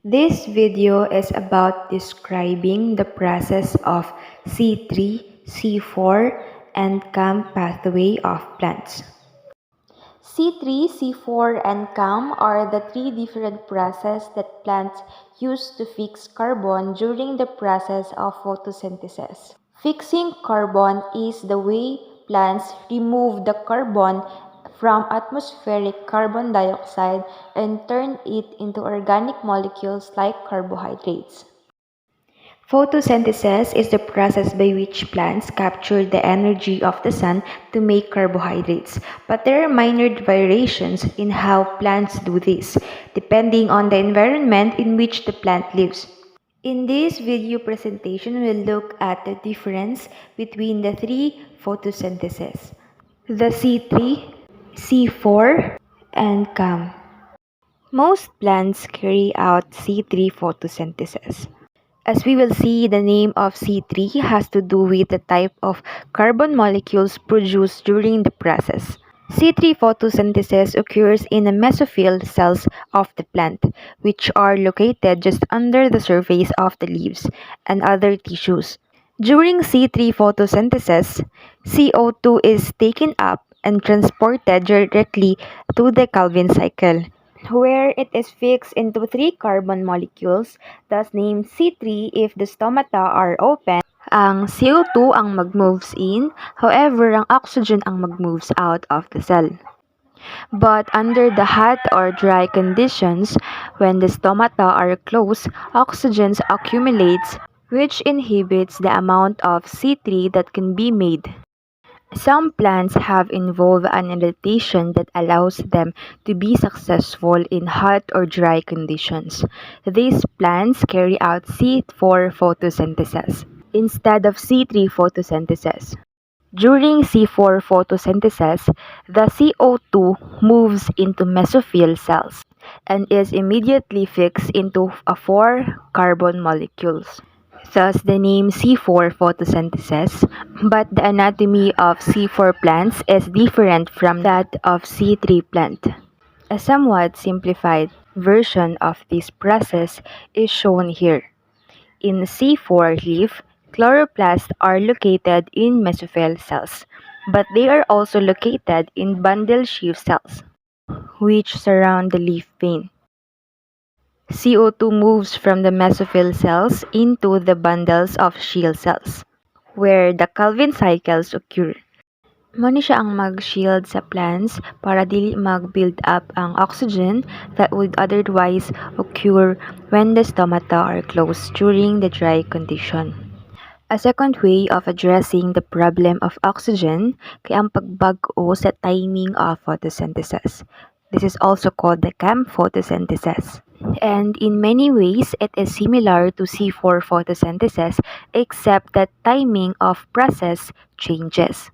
This video is about describing the process of C3, C4, and CAM pathway of plants. C3, C4, and CAM are the three different processes that plants use to fix carbon during the process of photosynthesis. Fixing carbon is the way plants remove the carbon from atmospheric carbon dioxide and turn it into organic molecules like carbohydrates. Photosynthesis is the process by which plants capture the energy of the sun to make carbohydrates, but there are minor variations in how plants do this, depending on the environment in which the plant lives. In this video presentation, we'll look at the difference between the three photosyntheses, the C3, C4, and CAM. Most plants carry out C3 photosynthesis. As we will see, the name of C3 has to do with the type of carbon molecules produced during the process. C3 photosynthesis occurs in the mesophyll cells of the plant, which are located just under the surface of the leaves and other tissues. During C3 photosynthesis, CO2 is taken up and transported directly to the Calvin cycle, where it is fixed into three carbon molecules, thus named C3 if the stomata are open. Ang CO2 ang mag-moves in, however, ang oxygen ang mag-moves out of the cell. But under the hot or dry conditions, when the stomata are closed, oxygen accumulates, which inhibits the amount of C3 that can be made. Some plants have involved an adaptation that allows them to be successful in hot or dry conditions. These plants carry out C4 photosynthesis instead of C3 photosynthesis. During C4 photosynthesis, the CO2 moves into mesophyll cells and is immediately fixed into four carbon molecules. Thus the name C4 photosynthesis, but the anatomy of C4 plants is different from that of C3 plant. A somewhat simplified version of this process is shown here. In C4 leaf, chloroplasts are located in mesophyll cells, but they are also located in bundle sheath cells, which surround the leaf vein. CO2 moves from the mesophyll cells into the bundles of sheath cells, where the Calvin cycles occur. Mao ni siya ang mag-shield sa plants para dili mag-build up ang oxygen that would otherwise occur when the stomata are closed during the dry condition. A second way of addressing the problem of oxygen kay ang pagbag-o sa timing of photosynthesis. This is also called the CAM photosynthesis. And in many ways, it is similar to C4 photosynthesis except that timing of process changes.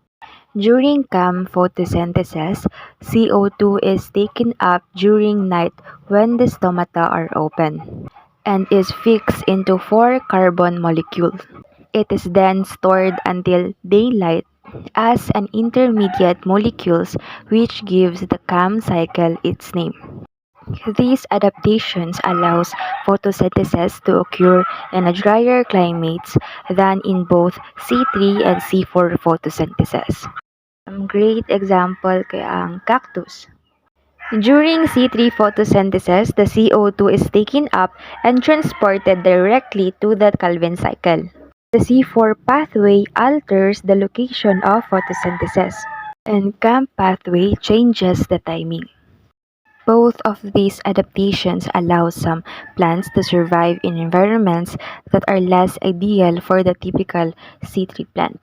During CAM photosynthesis, CO2 is taken up during night when the stomata are open and is fixed into four carbon molecules. It is then stored until daylight as an intermediate molecules which gives the CAM cycle its name. These adaptations allows photosynthesis to occur in a drier climates than in both C3 and C4 photosynthesis. Great example kay ang cactus. During C3 photosynthesis, the CO2 is taken up and transported directly to the Calvin cycle. The C4 pathway alters the location of photosynthesis, and CAM pathway changes the timing. Both of these adaptations allow some plants to survive in environments that are less ideal for the typical C3 plant.